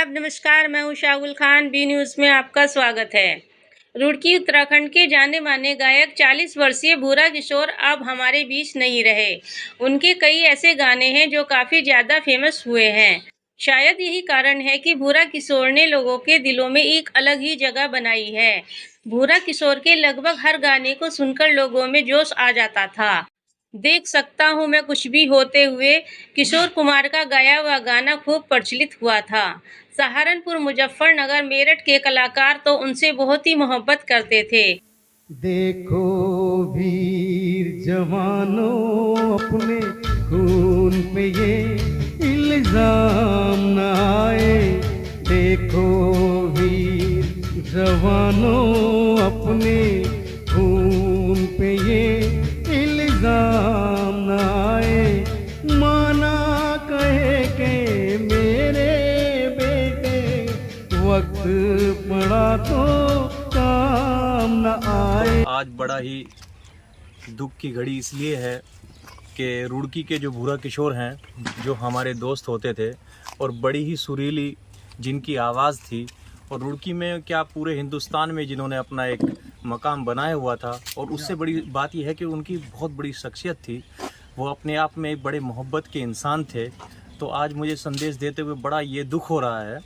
आदाब, नमस्कार। मैं हूँ शागुल खान। बी न्यूज़ में आपका स्वागत है। रुड़की उत्तराखंड के जाने माने गायक 40 वर्षीय भूरा किशोर अब हमारे बीच नहीं रहे। उनके कई ऐसे गाने हैं जो काफ़ी ज़्यादा फेमस हुए हैं। शायद यही कारण है कि भूरा किशोर ने लोगों के दिलों में एक अलग ही जगह बनाई है। भूरा किशोर के लगभग हर गाने को सुनकर लोगों में जोश आ जाता था। देख सकता हूँ मैं कुछ भी होते हुए किशोर कुमार का गाया हुआ गाना खूब प्रचलित हुआ था। सहारनपुर, मुजफ्फरनगर, मेरठ के कलाकार तो उनसे बहुत ही मोहब्बत करते थे। देखो वीर जवानों, अपने खून पे ये इल्जाम न आए। देखो वीर जवानों, अपने खून पे ये इल्जाम न आए। माना कहे के मेरे बेटे, वक्त पड़ा तो काम न आए। आज बड़ा ही दुख की घड़ी इसलिए है कि रुड़की के जो भूरा किशोर हैं, जो हमारे दोस्त होते थे और बड़ी ही सुरीली जिनकी आवाज़ थी, और रुड़की में क्या पूरे हिंदुस्तान में जिन्होंने अपना एक मकाम बनाया हुआ था, और उससे बड़ी बात यह है कि उनकी बहुत बड़ी शख्सियत थी। वो अपने आप में एक बड़े मोहब्बत के इंसान थे। तो आज मुझे संदेश देते हुए बड़ा ये दुख हो रहा है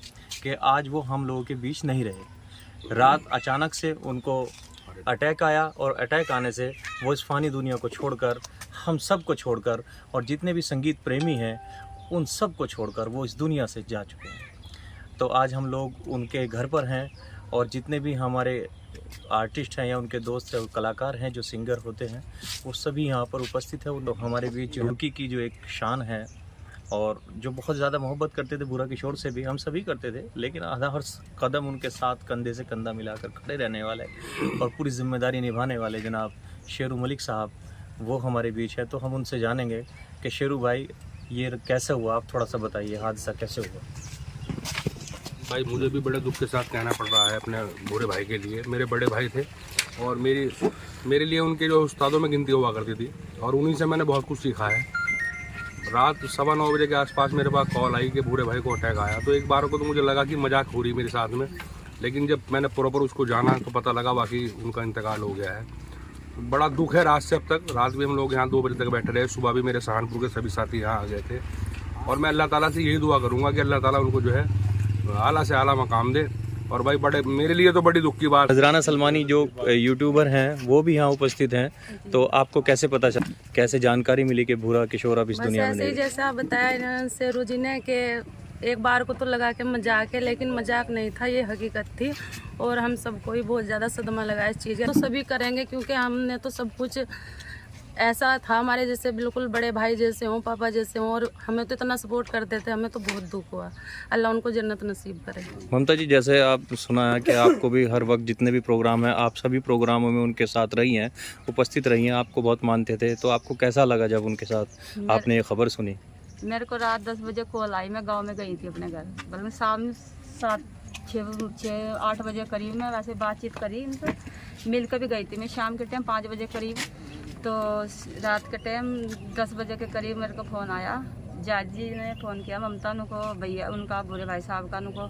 कि आज वो हम लोगों के बीच नहीं रहे। रात अचानक से उनको अटैक आया, और अटैक आने से वो इस फ़ानी दुनिया को छोड़कर, हम सब को छोड़कर, और जितने भी संगीत प्रेमी हैं उन सब को छोड़कर वो इस दुनिया से जा चुके हैं। तो आज हम लोग उनके घर पर हैं, और जितने भी हमारे आर्टिस्ट हैं या उनके दोस्त हैं, कलाकार हैं, जो सिंगर होते हैं, वो सभी यहाँ पर उपस्थित हैं। वो हमारे बीच रुड़की की जो एक शान है, और जो बहुत ज़्यादा मोहब्बत करते थे भूरा किशोर से भी, हम सभी करते थे, लेकिन आधा हर कदम उनके साथ कंधे से कंधा मिलाकर खड़े रहने वाले और पूरी जिम्मेदारी निभाने वाले जनाब शेरू मलिक साहब, वो हमारे बीच है। तो हम उनसे जानेंगे कि शेरू भाई, ये कैसे हुआ, आप थोड़ा सा बताइए, हादसा कैसे हुआ। भाई, मुझे भी बड़े दुख के साथ कहना पड़ रहा है अपने भूरे भाई के लिए। मेरे बड़े भाई थे, और मेरे लिए उनके जो उस्तादों में गिनती हुआ करती थी, और उन्हीं से मैंने बहुत कुछ सीखा है। रात 9:15 बजे के आसपास मेरे पास कॉल आई कि भूरे भाई को अटैक आया। तो एक बार को तो मुझे लगा कि मजाक हो रही मेरे साथ में, लेकिन जब मैंने प्रॉपर उसको जाना तो पता लगा बाकी उनका इंतकाल हो गया है। बड़ा दुख है। रात से अब तक, रात भी हम लोग यहाँ 2 बजे तक बैठे रहे। सुबह भी मेरे सहारनपुर के सभी साथी यहाँ आ गए थे, और मैं अल्लाह ताला से यही दुआ करूँगा कि अल्लाह ताला उनको जो है आला से आला मकाम दे। और भाई, बड़े मेरे लिए तो बड़ी दुख की बात। नजराना सलमानी जो यूट्यूबर हैं वो भी यहाँ उपस्थित हैं। तो आपको कैसे पता चला, कैसे जानकारी मिली कि भूरा किशोर अब इस दुनिया में नहीं? जैसे आप बताया शेरू जी ने कि एक बार को तो लगा के मजाक है, लेकिन मजाक नहीं था, ये हकीकत थी। और हम सबको ही बहुत ज़्यादा सदमा लगा इस चीज़ का। तो सभी करेंगे, क्योंकि हमने तो सब कुछ ऐसा था, हमारे जैसे बिल्कुल बड़े भाई जैसे हों, पापा जैसे हों, और हमें तो इतना सपोर्ट करते थे। हमें तो बहुत दुख हुआ। अल्लाह उनको जन्नत नसीब करे। ममता जी, जैसे आप सुना है कि आपको भी हर वक्त जितने भी प्रोग्राम हैं, आप सभी प्रोग्रामों में उनके साथ रही हैं, उपस्थित रही हैं, आपको बहुत मानते थे। तो आपको कैसा लगा जब उनके साथ आपने ये खबर सुनी? मेरे को रात 10 बजे कॉल आई। मैं गांव में गई थी अपने घर, बल्कि शाम 7-6-8 बजे करीब मैं वैसे बातचीत करी उनसे, मिल कर भी गई थी। मैं शाम के टाइम 5 बजे करीब, तो रात के टाइम 10 बजे के करीब मेरे को फ़ोन आया। जाजी ने फ़ोन किया ममता को, भैया उनका भूरे भाई साहब का उनको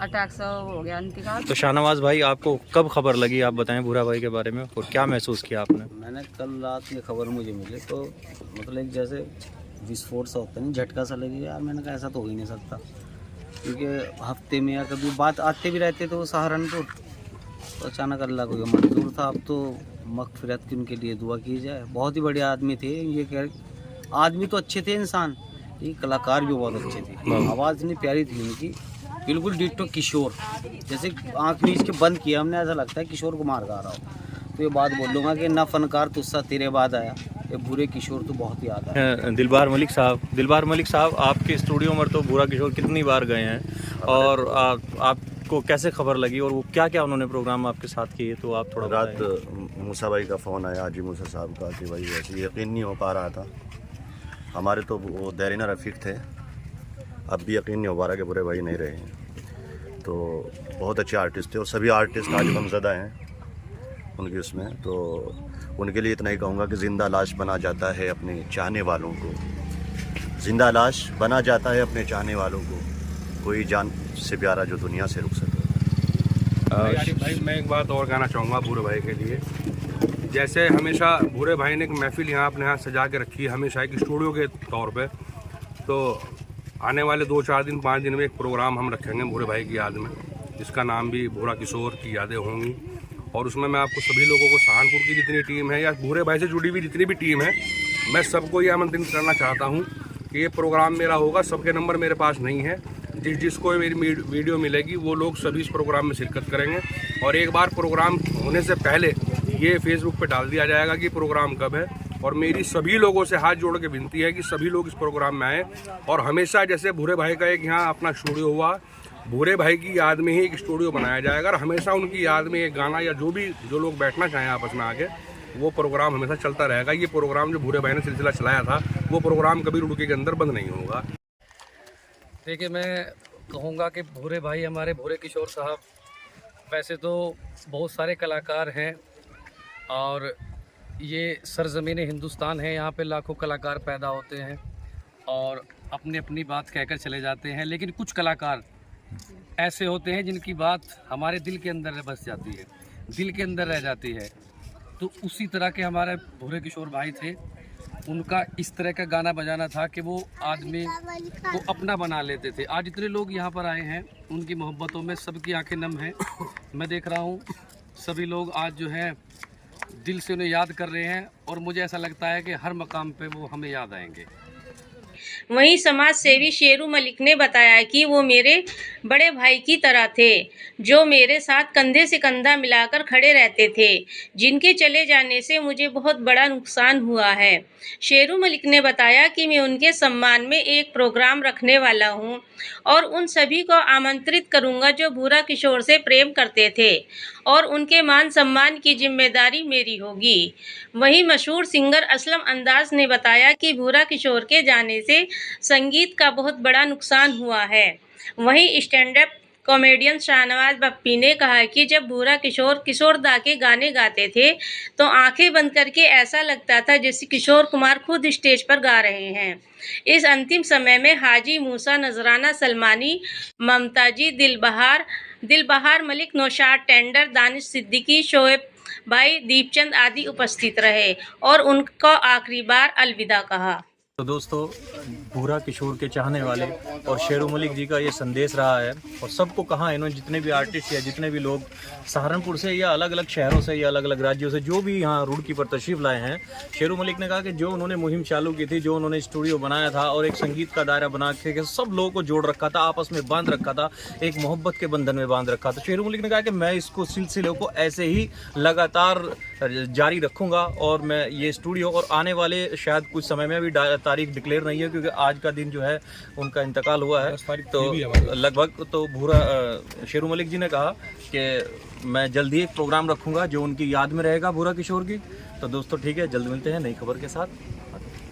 अटैक से हो गया, इंतकाल। तो शाहनवाज भाई, आपको कब खबर लगी, आप बताएं भूरा भाई के बारे में, और क्या महसूस किया आपने? मैंने कल रात ये खबर मुझे मिली, तो मतलब एक जैसे विस्फोट सा होता नहीं, झटका सा लगेगा यार। मैंने कहा ऐसा तो हो ही नहीं सकता, क्योंकि हफ्ते में या कभी बात आते भी रहते तो सहारनपुर, तो अचानक अल्लाह को ये मंजूर था। अब तो मगफिरत की उनके लिए दुआ की जाए। बहुत ही बड़े आदमी थे ये, कह आदमी तो अच्छे थे, इंसान, ये कलाकार भी बहुत अच्छे थे। आवाज़ इतनी प्यारी थी उनकी, बिल्कुल डिट्टो किशोर जैसे। आँख मीच के बंद किया हमने, ऐसा लगता है किशोर कुमार गा रहा हो। तो ये बात बोलूँगा कि ना फनकार तुस्सा तेरे बाद आया, ये भूरे किशोर तो बहुत याद आया। दिलबार मलिक साहब, आपके स्टूडियो में तो भूरा किशोर कितनी बार गए हैं, और आपको कैसे खबर लगी, और वो क्या क्या उन्होंने प्रोग्राम आपके साथ किए? तो आप थोड़ा रात मूसा भाई का फ़ोन आया, हाजी मूसा साहब का, कि भाई ऐसे यकीन नहीं हो पा रहा था। हमारे तो वो देरीना रफ़ीक थे, अब भी यकीन नहीं हो पा रहा कि बुरे भाई नहीं रहे हैं। तो बहुत अच्छे आर्टिस्ट थे, और सभी आर्टिस्ट आज गमज़दा हैं उनकी उसमें। तो उनके लिए इतना ही कहूँगा कि ज़िंदा लाश बना जाता है अपने चाहने वालों को, ज़िंदा लाश बना जाता है अपने चाहने वालों को, कोई जान से प्यारा जो दुनिया से रुक सके। भाई मैं एक बात और कहना चाहूँगा भूरे भाई के लिए। जैसे हमेशा भूरे भाई ने एक महफिल यहाँ अपने यहाँ सजा के रखी है, हमेशा एक स्टूडियो के तौर पे, तो आने वाले 2-4 दिन 5 दिन में एक प्रोग्राम हम रखेंगे भूरे भाई की याद में, जिसका नाम भी भूरा किशोर की यादें होंगी। और उसमें मैं आपको सभी लोगों को, सहारनपुर की जितनी टीम है या भूरे भाई से जुड़ी हुई जितनी भी टीम है, मैं सबको ये आमंत्रित करना चाहता हूँ कि ये प्रोग्राम मेरा होगा। सबके नंबर मेरे पास नहीं है, जिसको मेरी वीडियो मिलेगी वो लोग सभी इस प्रोग्राम में शिरकत करेंगे। और एक बार प्रोग्राम होने से पहले ये फेसबुक पे डाल दिया जाएगा कि प्रोग्राम कब है। और मेरी सभी लोगों से हाथ जोड़ के विनती है कि सभी लोग इस प्रोग्राम में आए। और हमेशा जैसे भूरे भाई का एक यहाँ अपना स्टूडियो हुआ, भूरे भाई की याद में ही एक स्टूडियो बनाया जाएगा और हमेशा उनकी याद में एक गाना या जो लोग बैठना चाहें आपस में आके, वो प्रोग्राम हमेशा चलता रहेगा। ये प्रोग्राम जो भूरे भाई ने सिलसिला चलाया था, वो प्रोग्राम कभी रुड़की के अंदर बंद नहीं होगा। देखिए, मैं कहूँगा कि भूरे भाई, हमारे भूरे किशोर साहब, वैसे तो बहुत सारे कलाकार हैं और ये सरज़मीन हिंदुस्तान है, यहाँ पे लाखों कलाकार पैदा होते हैं और अपनी अपनी बात कहकर चले जाते हैं। लेकिन कुछ कलाकार ऐसे होते हैं जिनकी बात हमारे दिल के अंदर बस जाती है, दिल के अंदर रह जाती है। तो उसी तरह के हमारे भूरे किशोर भाई थे, उनका इस तरह का गाना बजाना था कि वो आदमी को अपना बना लेते थे। आज इतने लोग यहाँ पर आए हैं, उनकी मोहब्बतों में सबकी आंखें नम हैं। मैं देख रहा हूँ सभी लोग आज जो है दिल से उन्हें याद कर रहे हैं और मुझे ऐसा लगता है कि हर मकाम पे वो हमें याद आएंगे। वहीं समाज सेवी शेरू मलिक ने बताया कि वो मेरे बड़े भाई की तरह थे, जो मेरे साथ कंधे से कंधा मिलाकर खड़े रहते थे, जिनके चले जाने से मुझे बहुत बड़ा नुकसान हुआ है। शेरू मलिक ने बताया कि मैं उनके सम्मान में एक प्रोग्राम रखने वाला हूं और उन सभी को आमंत्रित करूंगा जो भूरा किशोर से प्रेम करते थे, और उनके मान सम्मान की जिम्मेदारी मेरी होगी। वहीं मशहूर सिंगर असलम अंदाज ने बताया कि भूरा किशोर के जाने से संगीत का बहुत बड़ा नुकसान हुआ है। वहीं stand up comedian Shahnawaz Bappi ने कहा कि जब भूरा किशोर किशोरदा के गाने गाते थे तो आंखें बंद करके ऐसा लगता था जैसे किशोर कुमार खुद स्टेज पर गा रहे हैं। इस अंतिम समय में हाजी मूसा, नजराना सलमानी, ममताजी, दिलबहार मलिक, नौशाद टेंडर, दानिश सिद्दीकी, शोएब भाई, दीपचंद आदि उपस्थित रहे और उनको आखिरी बार अलविदा कहा। तो दोस्तों, भूरा किशोर के चाहने वाले और शेरू मलिक जी का ये संदेश रहा है और सबको कहा इन्होंने, जितने भी आर्टिस्ट या जितने भी लोग सहारनपुर से या अलग अलग शहरों से या अलग अलग राज्यों से जो भी यहाँ रुड़की पर तशरीफ़ लाए हैं, शेरू मलिक ने कहा कि जो उन्होंने मुहिम चालू की थी, जो उन्होंने स्टूडियो बनाया था और एक संगीत का दायरा बना के सब लोगों को जोड़ रखा था, आपस में बांध रखा था, एक मोहब्बत के बंधन में बांध रखा था। शेरू मलिक ने कहा कि मैं इसको सिलसिले को ऐसे ही लगातार जारी रखूँगा और मैं ये स्टूडियो, और आने वाले शायद कुछ समय में भी तारीख डिक्लेयर नहीं है क्योंकि आज का दिन जो है उनका इंतकाल हुआ है, तो लगभग तो भूरा शेरू मलिक जी ने कहा कि मैं जल्दी एक प्रोग्राम रखूंगा जो उनकी याद में रहेगा भूरा किशोर की। तो दोस्तों ठीक है, जल्द मिलते हैं नई खबर के साथ।